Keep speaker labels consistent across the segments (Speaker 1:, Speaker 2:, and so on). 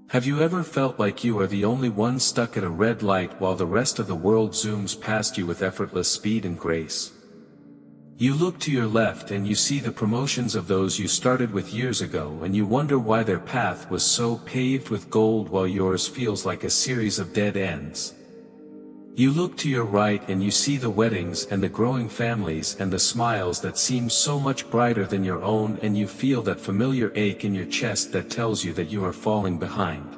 Speaker 1: Have you ever felt like you are the only one stuck at a red light while the rest of the world zooms past you with effortless speed and grace? You look to your left and you see the promotions of those you started with years ago, and you wonder why their path was so paved with gold while yours feels like a series of dead ends. You look to your right and you see the weddings and the growing families and the smiles that seem so much brighter than your own, and you feel that familiar ache in your chest that tells you that you are falling behind.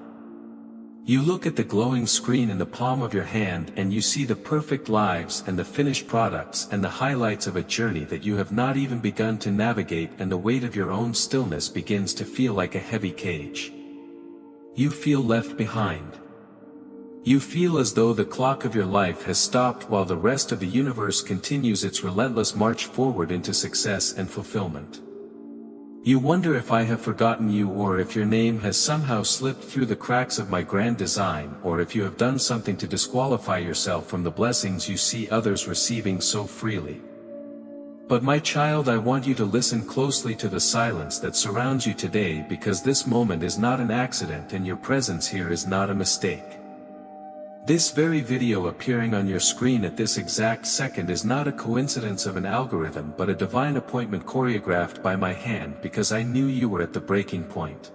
Speaker 1: You look at the glowing screen in the palm of your hand and you see the perfect lives and the finished products and the highlights of a journey that you have not even begun to navigate, and the weight of your own stillness begins to feel like a heavy cage. You feel left behind. You feel as though the clock of your life has stopped while the rest of the universe continues its relentless march forward into success and fulfillment. You wonder if I have forgotten you, or if your name has somehow slipped through the cracks of my grand design, or if you have done something to disqualify yourself from the blessings you see others receiving so freely. But my child, I want you to listen closely to the silence that surrounds you today, because this moment is not an accident and your presence here is not a mistake. This very video appearing on your screen at this exact second is not a coincidence of an algorithm, but a divine appointment choreographed by my hand, because I knew you were at the breaking point.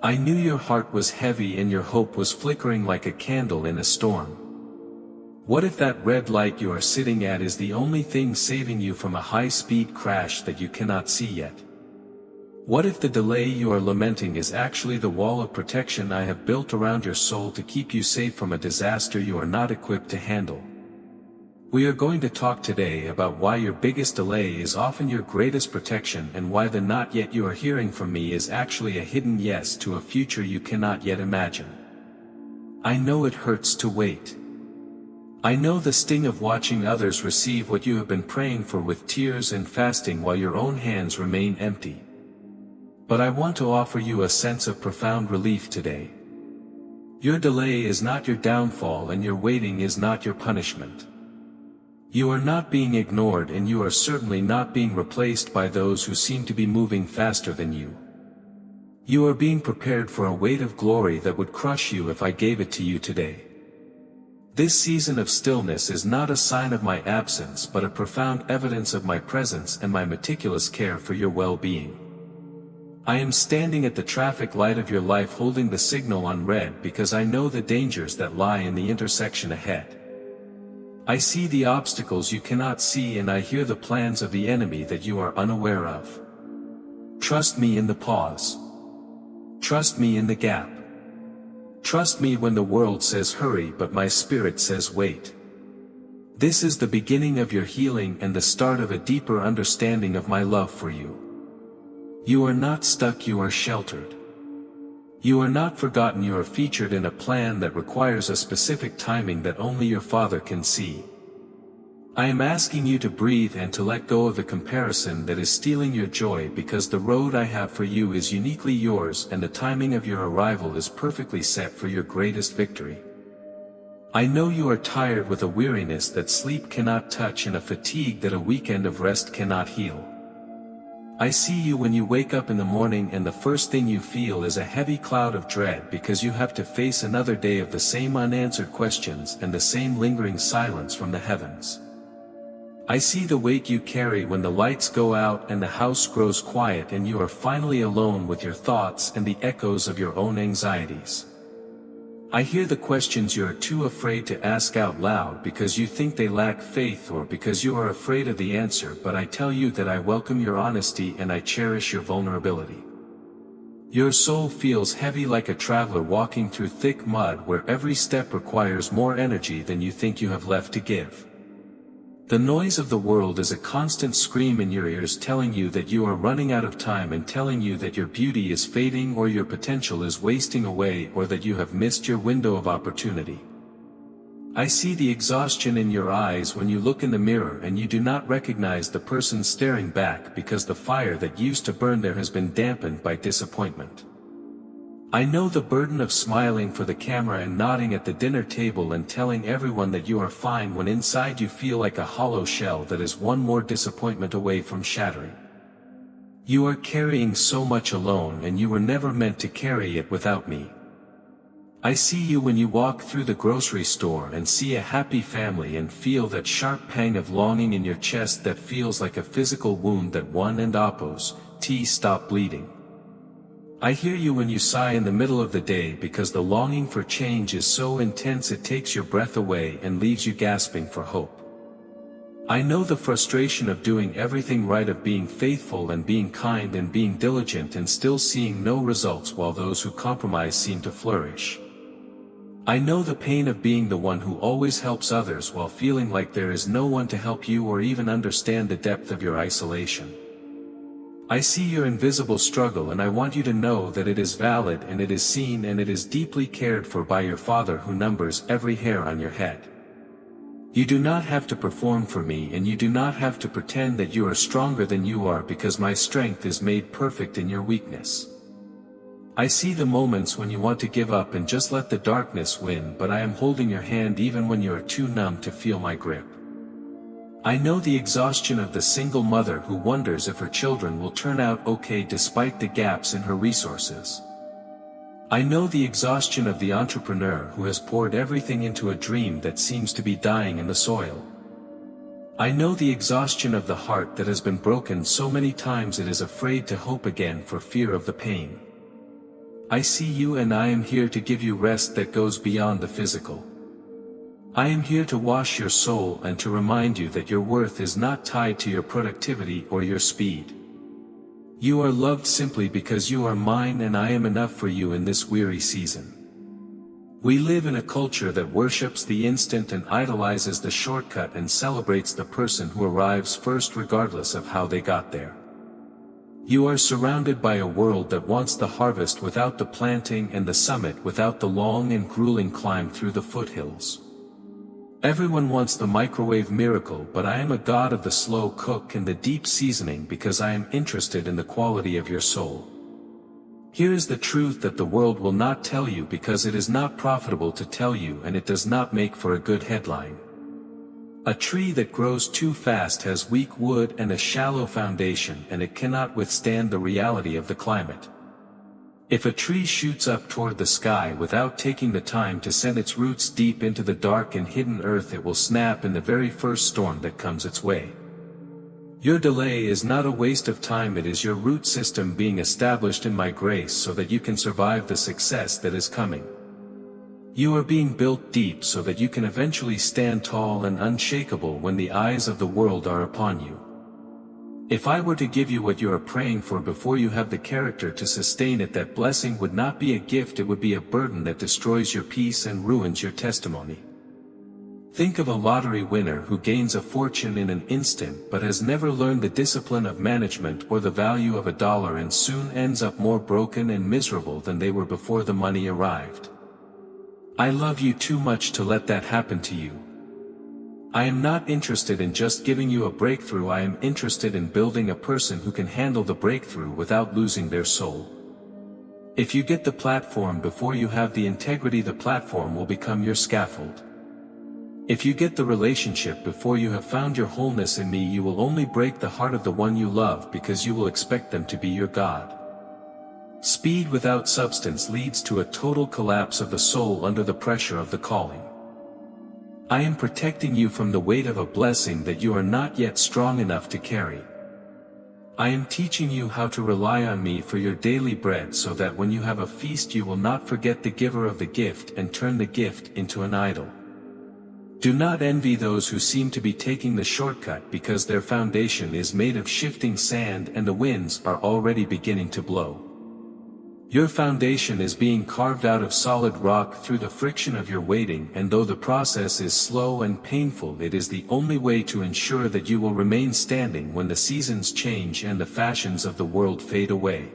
Speaker 1: I knew your heart was heavy and your hope was flickering like a candle in a storm. What if that red light you are sitting at is the only thing saving you from a high-speed crash that you cannot see yet? What if the delay you are lamenting is actually the wall of protection I have built around your soul to keep you safe from a disaster you are not equipped to handle? We are going to talk today about why your biggest delay is often your greatest protection, and why the not yet you are hearing from me is actually a hidden yes to a future you cannot yet imagine. I know it hurts to wait. I know the sting of watching others receive what you have been praying for with tears and fasting while your own hands remain empty. But I want to offer you a sense of profound relief today. Your delay is not your downfall, and your waiting is not your punishment. You are not being ignored, and you are certainly not being replaced by those who seem to be moving faster than you. You are being prepared for a weight of glory that would crush you if I gave it to you today. This season of stillness is not a sign of my absence, but a profound evidence of my presence and my meticulous care for your well-being. I am standing at the traffic light of your life, holding the signal on red, because I know the dangers that lie in the intersection ahead. I see the obstacles you cannot see, and I hear the plans of the enemy that you are unaware of. Trust me in the pause. Trust me in the gap. Trust me when the world says hurry but my spirit says wait. This is the beginning of your healing and the start of a deeper understanding of my love for you. You are not stuck, you are sheltered. You are not forgotten, you are featured in a plan that requires a specific timing that only your Father can see. I am asking you to breathe and to let go of the comparison that is stealing your joy, because the road I have for you is uniquely yours, and the timing of your arrival is perfectly set for your greatest victory. I know you are tired, with a weariness that sleep cannot touch and a fatigue that a weekend of rest cannot heal. I see you when you wake up in the morning, and the first thing you feel is a heavy cloud of dread, because you have to face another day of the same unanswered questions and the same lingering silence from the heavens. I see the weight you carry when the lights go out and the house grows quiet and you are finally alone with your thoughts and the echoes of your own anxieties. I hear the questions you are too afraid to ask out loud because you think they lack faith, or because you are afraid of the answer, but I tell you that I welcome your honesty and I cherish your vulnerability. Your soul feels heavy like a traveler walking through thick mud, where every step requires more energy than you think you have left to give. The noise of the world is a constant scream in your ears, telling you that you are running out of time, and telling you that your beauty is fading, or your potential is wasting away, or that you have missed your window of opportunity. I see the exhaustion in your eyes when you look in the mirror and you do not recognize the person staring back, because the fire that used to burn there has been dampened by disappointment. I know the burden of smiling for the camera and nodding at the dinner table and telling everyone that you are fine, when inside you feel like a hollow shell that is one more disappointment away from shattering. You are carrying so much alone, and you were never meant to carry it without me. I see you when you walk through the grocery store and see a happy family and feel that sharp pang of longing in your chest that feels like a physical wound that one and oppose, stop bleeding. I hear you when you sigh in the middle of the day because the longing for change is so intense it takes your breath away and leaves you gasping for hope. I know the frustration of doing everything right, of being faithful and being kind and being diligent and still seeing no results while those who compromise seem to flourish. I know the pain of being the one who always helps others while feeling like there is no one to help you or even understand the depth of your isolation. I see your invisible struggle and I want you to know that it is valid and it is seen and it is deeply cared for by your Father who numbers every hair on your head. You do not have to perform for me and you do not have to pretend that you are stronger than you are, because my strength is made perfect in your weakness. I see the moments when you want to give up and just let the darkness win, but I am holding your hand even when you are too numb to feel my grip. I know the exhaustion of the single mother who wonders if her children will turn out okay despite the gaps in her resources. I know the exhaustion of the entrepreneur who has poured everything into a dream that seems to be dying in the soil. I know the exhaustion of the heart that has been broken so many times it is afraid to hope again for fear of the pain. I see you and I am here to give you rest that goes beyond the physical. I am here to wash your soul and to remind you that your worth is not tied to your productivity or your speed. You are loved simply because you are mine and I am enough for you in this weary season. We live in a culture that worships the instant and idolizes the shortcut and celebrates the person who arrives first regardless of how they got there. You are surrounded by a world that wants the harvest without the planting and the summit without the long and grueling climb through the foothills. Everyone wants the microwave miracle, but I am a God of the slow cook and the deep seasoning because I am interested in the quality of your soul. Here is the truth that the world will not tell you because it is not profitable to tell you and it does not make for a good headline. A tree that grows too fast has weak wood and a shallow foundation and it cannot withstand the reality of the climate. If a tree shoots up toward the sky without taking the time to send its roots deep into the dark and hidden earth, it will snap in the very first storm that comes its way. Your delay is not a waste of time, it is your root system being established in my grace so that you can survive the success that is coming. You are being built deep so that you can eventually stand tall and unshakable when the eyes of the world are upon you. If I were to give you what you are praying for before you have the character to sustain it, that blessing would not be a gift, it would be a burden that destroys your peace and ruins your testimony. Think of a lottery winner who gains a fortune in an instant but has never learned the discipline of management or the value of a dollar and soon ends up more broken and miserable than they were before the money arrived. I love you too much to let that happen to you. I am not interested in just giving you a breakthrough, I am interested in building a person who can handle the breakthrough without losing their soul. If you get the platform before you have the integrity, the platform will become your scaffold. If you get the relationship before you have found your wholeness in me, you will only break the heart of the one you love because you will expect them to be your God. Speed without substance leads to a total collapse of the soul under the pressure of the calling. I am protecting you from the weight of a blessing that you are not yet strong enough to carry. I am teaching you how to rely on me for your daily bread so that when you have a feast you will not forget the giver of the gift and turn the gift into an idol. Do not envy those who seem to be taking the shortcut because their foundation is made of shifting sand and the winds are already beginning to blow. Your foundation is being carved out of solid rock through the friction of your waiting, and though the process is slow and painful, it is the only way to ensure that you will remain standing when the seasons change and the fashions of the world fade away.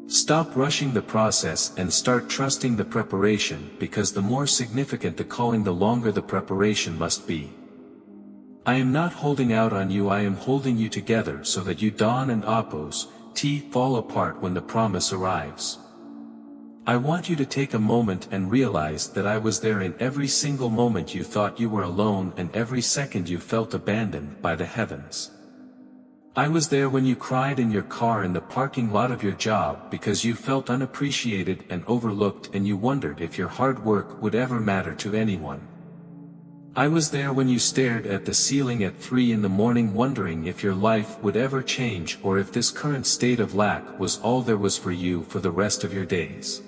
Speaker 1: Stop rushing the process and start trusting the preparation, because the more significant the calling, the longer the preparation must be. I am not holding out on you, I am holding you together so that you dawn and oppose, fall apart when the promise arrives. I want you to take a moment and realize that I was there in every single moment you thought you were alone and every second you felt abandoned by the heavens. I was there when you cried in your car in the parking lot of your job because you felt unappreciated and overlooked and you wondered if your hard work would ever matter to anyone. I was there when you stared at the ceiling at 3 in the morning wondering if your life would ever change or if this current state of lack was all there was for you for the rest of your days.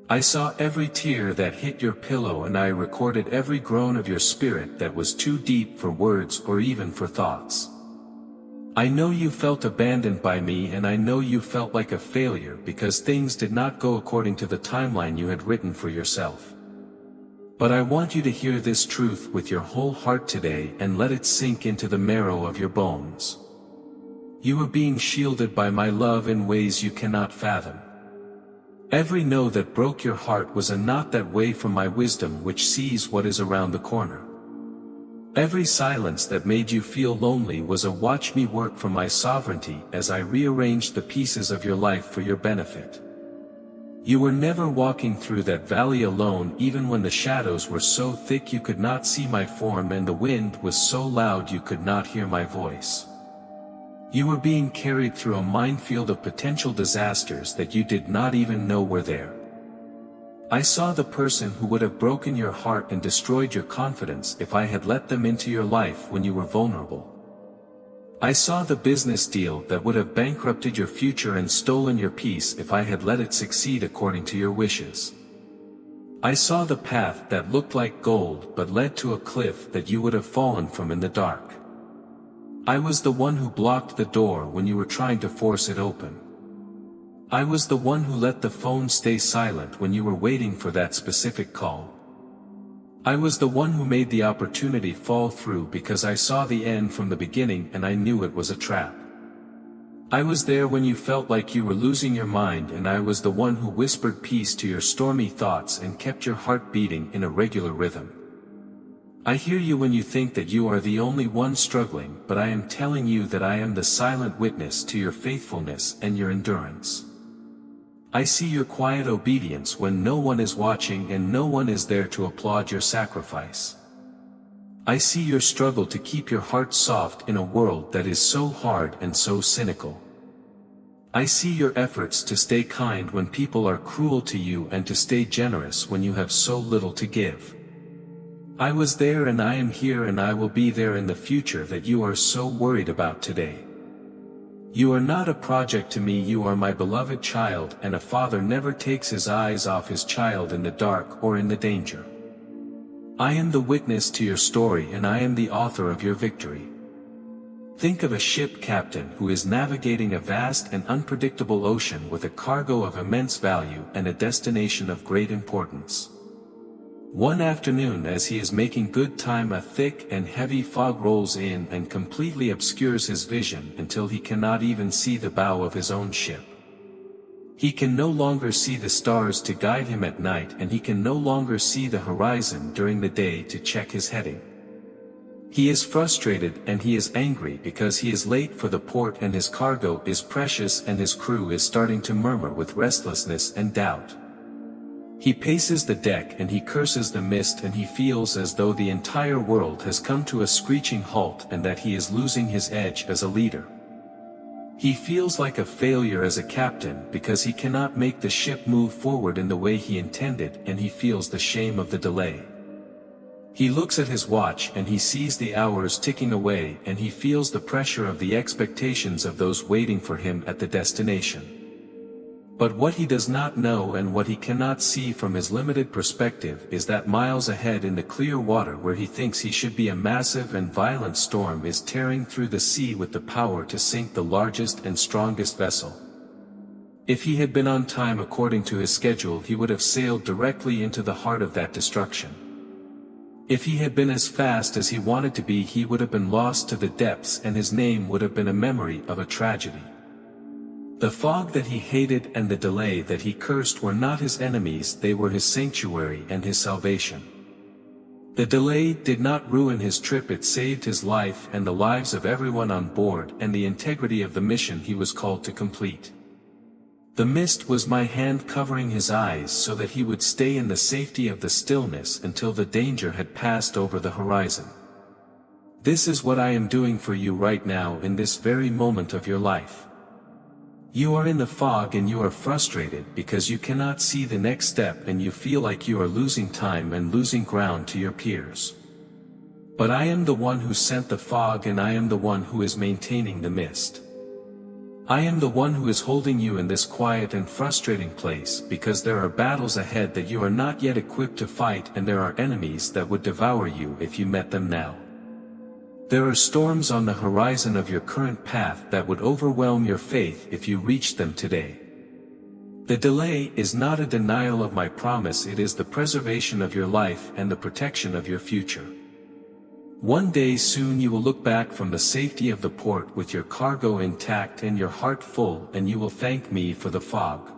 Speaker 1: I saw every tear that hit your pillow and I recorded every groan of your spirit that was too deep for words or even for thoughts. I know you felt abandoned by me and I know you felt like a failure because things did not go according to the timeline you had written for yourself. But I want you to hear this truth with your whole heart today and let it sink into the marrow of your bones. You are being shielded by my love in ways you cannot fathom. Every no that broke your heart was a not that way from my wisdom which sees what is around the corner. Every silence that made you feel lonely was a watch me work from my sovereignty as I rearranged the pieces of your life for your benefit. You were never walking through that valley alone even when the shadows were so thick you could not see my form and the wind was so loud you could not hear my voice. You were being carried through a minefield of potential disasters that you did not even know were there. I saw the person who would have broken your heart and destroyed your confidence if I had let them into your life when you were vulnerable. I saw the business deal that would have bankrupted your future and stolen your peace if I had let it succeed according to your wishes. I saw the path that looked like gold but led to a cliff that you would have fallen from in the dark. I was the one who blocked the door when you were trying to force it open. I was the one who let the phone stay silent when you were waiting for that specific call. I was the one who made the opportunity fall through because I saw the end from the beginning and I knew it was a trap. I was there when you felt like you were losing your mind and I was the one who whispered peace to your stormy thoughts and kept your heart beating in a regular rhythm. I hear you when you think that you are the only one struggling, but I am telling you that I am the silent witness to your faithfulness and your endurance. I see your quiet obedience when no one is watching and no one is there to applaud your sacrifice. I see your struggle to keep your heart soft in a world that is so hard and so cynical. I see your efforts to stay kind when people are cruel to you and to stay generous when you have so little to give. I was there and I am here and I will be there in the future that you are so worried about today. You are not a project to me, you are my beloved child, and a father never takes his eyes off his child in the dark or in the danger. I am the witness to your story and I am the author of your victory. Think of a ship captain who is navigating a vast and unpredictable ocean with a cargo of immense value and a destination of great importance. One afternoon as he is making good time, a thick and heavy fog rolls in and completely obscures his vision until he cannot even see the bow of his own ship. He can no longer see the stars to guide him at night and he can no longer see the horizon during the day to check his heading. He is frustrated and he is angry because he is late for the port and his cargo is precious and his crew is starting to murmur with restlessness and doubt. He paces the deck and he curses the mist and he feels as though the entire world has come to a screeching halt and that he is losing his edge as a leader. He feels like a failure as a captain because he cannot make the ship move forward in the way he intended and he feels the shame of the delay. He looks at his watch and he sees the hours ticking away and he feels the pressure of the expectations of those waiting for him at the destination. But what he does not know and what he cannot see from his limited perspective is that miles ahead in the clear water where he thinks he should be, a massive and violent storm is tearing through the sea with the power to sink the largest and strongest vessel. If he had been on time according to his schedule, he would have sailed directly into the heart of that destruction. If he had been as fast as he wanted to be, he would have been lost to the depths and his name would have been a memory of a tragedy. The fog that he hated and the delay that he cursed were not his enemies, they were his sanctuary and his salvation. The delay did not ruin his trip, it saved his life and the lives of everyone on board and the integrity of the mission he was called to complete. The mist was my hand covering his eyes so that he would stay in the safety of the stillness until the danger had passed over the horizon. This is what I am doing for you right now in this very moment of your life. You are in the fog and you are frustrated because you cannot see the next step and you feel like you are losing time and losing ground to your peers. But I am the one who sent the fog and I am the one who is maintaining the mist. I am the one who is holding you in this quiet and frustrating place because there are battles ahead that you are not yet equipped to fight and there are enemies that would devour you if you met them now. There are storms on the horizon of your current path that would overwhelm your faith if you reached them today. The delay is not a denial of my promise, it is the preservation of your life and the protection of your future. One day soon you will look back from the safety of the port with your cargo intact and your heart full, and you will thank me for the fog.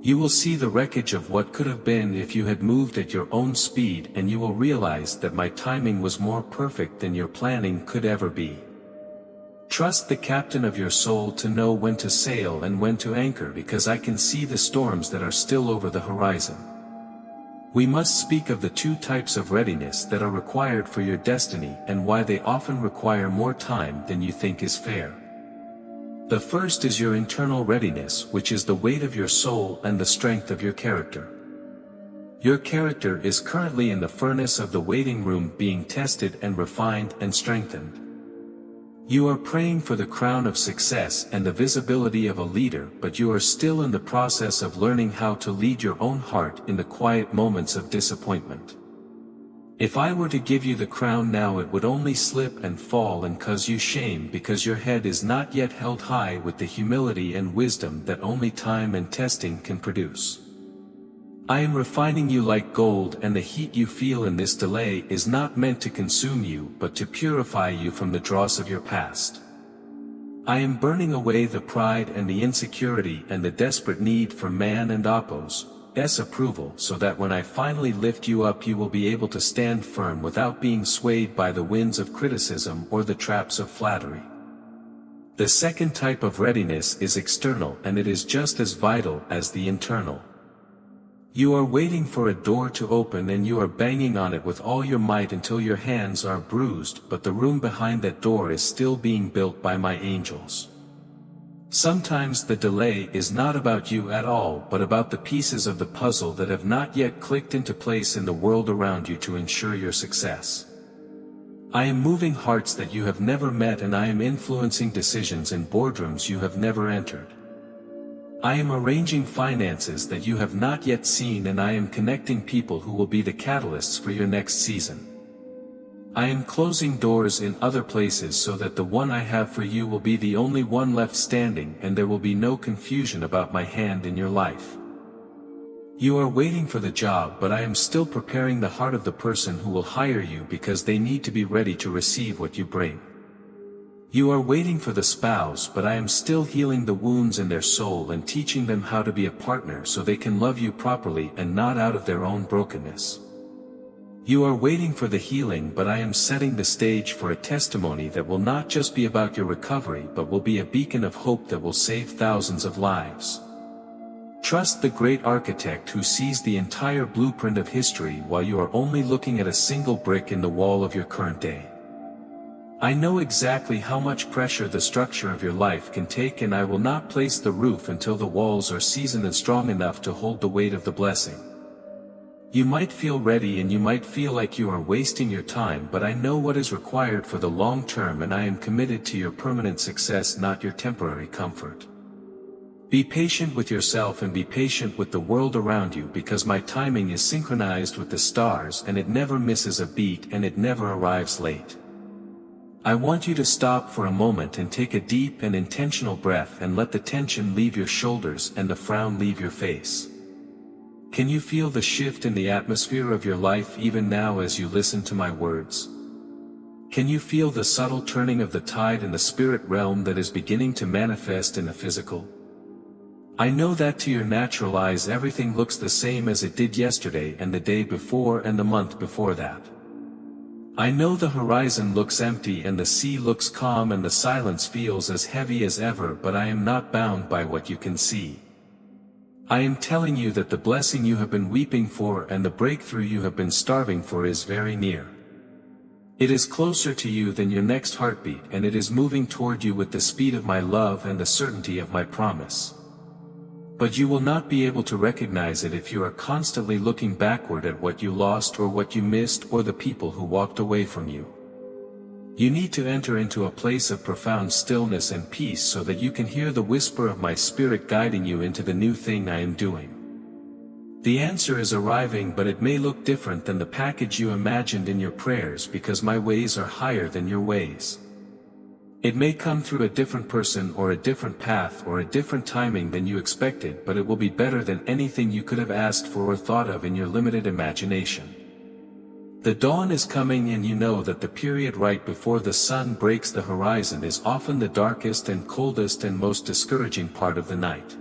Speaker 1: You will see the wreckage of what could have been if you had moved at your own speed, and you will realize that my timing was more perfect than your planning could ever be. Trust the captain of your soul to know when to sail and when to anchor, because I can see the storms that are still over the horizon. We must speak of the two types of readiness that are required for your destiny and why they often require more time than you think is fair. The first is your internal readiness, which is the weight of your soul and the strength of your character. Your character is currently in the furnace of the waiting room, being tested and refined and strengthened. You are praying for the crown of success and the visibility of a leader, but you are still in the process of learning how to lead your own heart in the quiet moments of disappointment. If I were to give you the crown now, it would only slip and fall and cause you shame, because your head is not yet held high with the humility and wisdom that only time and testing can produce. I am refining you like gold, and the heat you feel in this delay is not meant to consume you but to purify you from the dross of your past. I am burning away the pride and the insecurity and the desperate need for man and Appo's approval, so that when I finally lift you up you will be able to stand firm without being swayed by the winds of criticism or the traps of flattery. The second type of readiness is external, and it is just as vital as the internal. You are waiting for a door to open and you are banging on it with all your might until your hands are bruised, but the room behind that door is still being built by my angels. Sometimes the delay is not about you at all, but about the pieces of the puzzle that have not yet clicked into place in the world around you to ensure your success. I am moving hearts that you have never met, and I am influencing decisions in boardrooms you have never entered. I am arranging finances that you have not yet seen, and I am connecting people who will be the catalysts for your next season. I am closing doors in other places so that the one I have for you will be the only one left standing, and there will be no confusion about my hand in your life. You are waiting for the job, but I am still preparing the heart of the person who will hire you, because they need to be ready to receive what you bring. You are waiting for the spouse, but I am still healing the wounds in their soul and teaching them how to be a partner so they can love you properly and not out of their own brokenness. You are waiting for the healing, but I am setting the stage for a testimony that will not just be about your recovery but will be a beacon of hope that will save thousands of lives. Trust the great architect who sees the entire blueprint of history while you are only looking at a single brick in the wall of your current day. I know exactly how much pressure the structure of your life can take, and I will not place the roof until the walls are seasoned and strong enough to hold the weight of the blessing. You might feel ready and you might feel like you are wasting your time, but I know what is required for the long term, and I am committed to your permanent success, not your temporary comfort. Be patient with yourself and be patient with the world around you, because my timing is synchronized with the stars and it never misses a beat and it never arrives late. I want you to stop for a moment and take a deep and intentional breath and let the tension leave your shoulders and the frown leave your face. Can you feel the shift in the atmosphere of your life even now as you listen to my words? Can you feel the subtle turning of the tide in the spirit realm that is beginning to manifest in the physical? I know that to your natural eyes everything looks the same as it did yesterday and the day before and the month before that. I know the horizon looks empty and the sea looks calm and the silence feels as heavy as ever, but I am not bound by what you can see. I am telling you that the blessing you have been weeping for and the breakthrough you have been starving for is very near. It is closer to you than your next heartbeat, and it is moving toward you with the speed of my love and the certainty of my promise. But you will not be able to recognize it if you are constantly looking backward at what you lost or what you missed or the people who walked away from you. You need to enter into a place of profound stillness and peace so that you can hear the whisper of my spirit guiding you into the new thing I am doing. The answer is arriving, but it may look different than the package you imagined in your prayers because my ways are higher than your ways. It may come through a different person or a different path or a different timing than you expected, but it will be better than anything you could have asked for or thought of in your limited imagination. The dawn is coming, and you know that the period right before the sun breaks the horizon is often the darkest and coldest and most discouraging part of the night.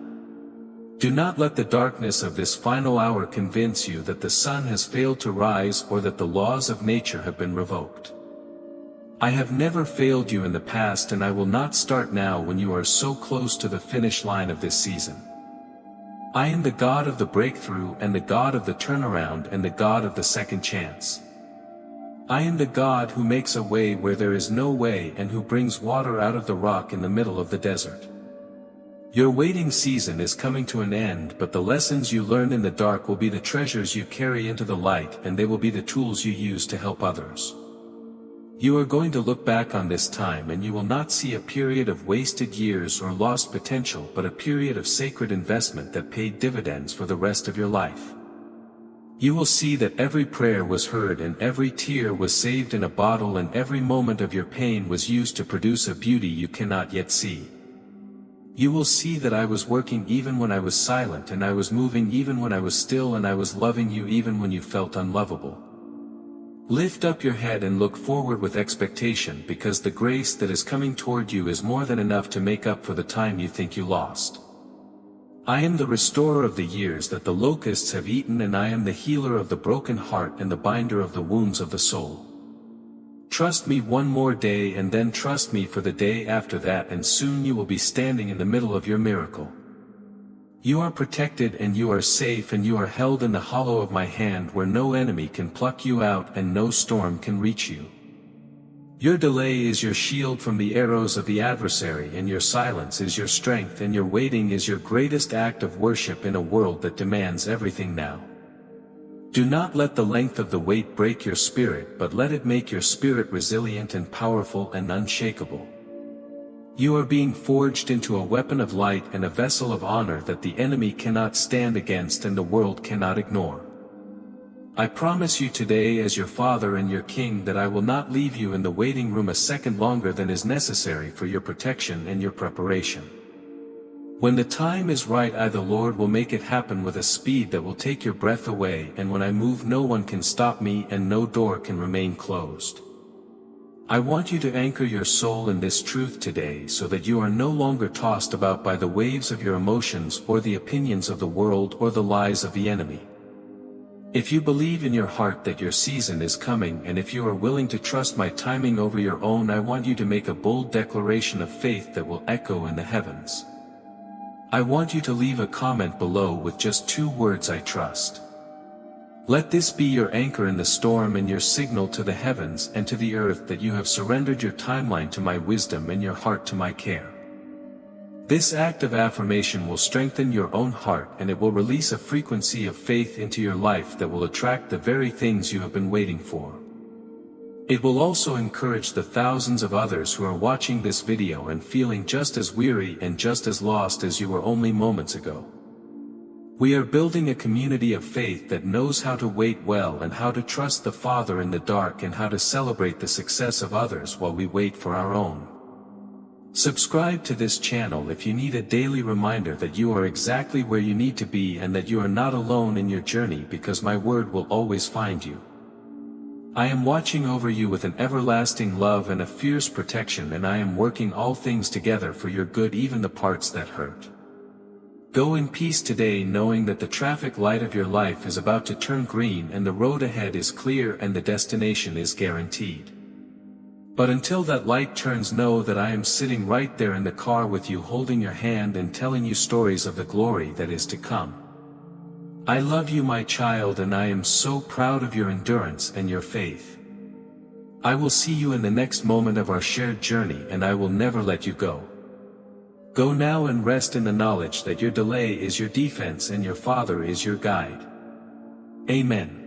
Speaker 1: Do not let the darkness of this final hour convince you that the sun has failed to rise or that the laws of nature have been revoked. I have never failed you in the past, and I will not start now when you are so close to the finish line of this season. I am the God of the breakthrough and the God of the turnaround and the God of the second chance. I am the God who makes a way where there is no way and who brings water out of the rock in the middle of the desert. Your waiting season is coming to an end, but the lessons you learn in the dark will be the treasures you carry into the light, and they will be the tools you use to help others. You are going to look back on this time and you will not see a period of wasted years or lost potential, but a period of sacred investment that paid dividends for the rest of your life. You will see that every prayer was heard and every tear was saved in a bottle, and every moment of your pain was used to produce a beauty you cannot yet see. You will see that I was working even when I was silent, and I was moving even when I was still, and I was loving you even when you felt unlovable. Lift up your head and look forward with expectation, because the grace that is coming toward you is more than enough to make up for the time you think you lost. I am the restorer of the years that the locusts have eaten, and I am the healer of the broken heart and the binder of the wounds of the soul. Trust me one more day, and then trust me for the day after that, and soon you will be standing in the middle of your miracle. You are protected and you are safe, and you are held in the hollow of my hand where no enemy can pluck you out and no storm can reach you. Your delay is your shield from the arrows of the adversary, and your silence is your strength, and your waiting is your greatest act of worship in a world that demands everything now. Do not let the length of the wait break your spirit, but let it make your spirit resilient and powerful and unshakable. You are being forged into a weapon of light and a vessel of honor that the enemy cannot stand against and the world cannot ignore. I promise you today as your Father and your King that I will not leave you in the waiting room a second longer than is necessary for your protection and your preparation. When the time is right, I the Lord will make it happen with a speed that will take your breath away, and when I move no one can stop me and no door can remain closed. I want you to anchor your soul in this truth today so that you are no longer tossed about by the waves of your emotions or the opinions of the world or the lies of the enemy. If you believe in your heart that your season is coming, and if you are willing to trust my timing over your own, I want you to make a bold declaration of faith that will echo in the heavens. I want you to leave a comment below with just 2 words: I trust. Let this be your anchor in the storm and your signal to the heavens and to the earth that you have surrendered your timeline to my wisdom and your heart to my care. This act of affirmation will strengthen your own heart, and it will release a frequency of faith into your life that will attract the very things you have been waiting for. It will also encourage the thousands of others who are watching this video and feeling just as weary and just as lost as you were only moments ago. We are building a community of faith that knows how to wait well and how to trust the Father in the dark and how to celebrate the success of others while we wait for our own. Subscribe to this channel if you need a daily reminder that you are exactly where you need to be and that you are not alone in your journey, because my word will always find you. I am watching over you with an everlasting love and a fierce protection, and I am working all things together for your good, even the parts that hurt. Go in peace today, knowing that the traffic light of your life is about to turn green and the road ahead is clear and the destination is guaranteed. But until that light turns, know that I am sitting right there in the car with you, holding your hand and telling you stories of the glory that is to come. I love you, my child, and I am so proud of your endurance and your faith. I will see you in the next moment of our shared journey, and I will never let you go. Go now and rest in the knowledge that your delay is your defense and your Father is your guide. Amen.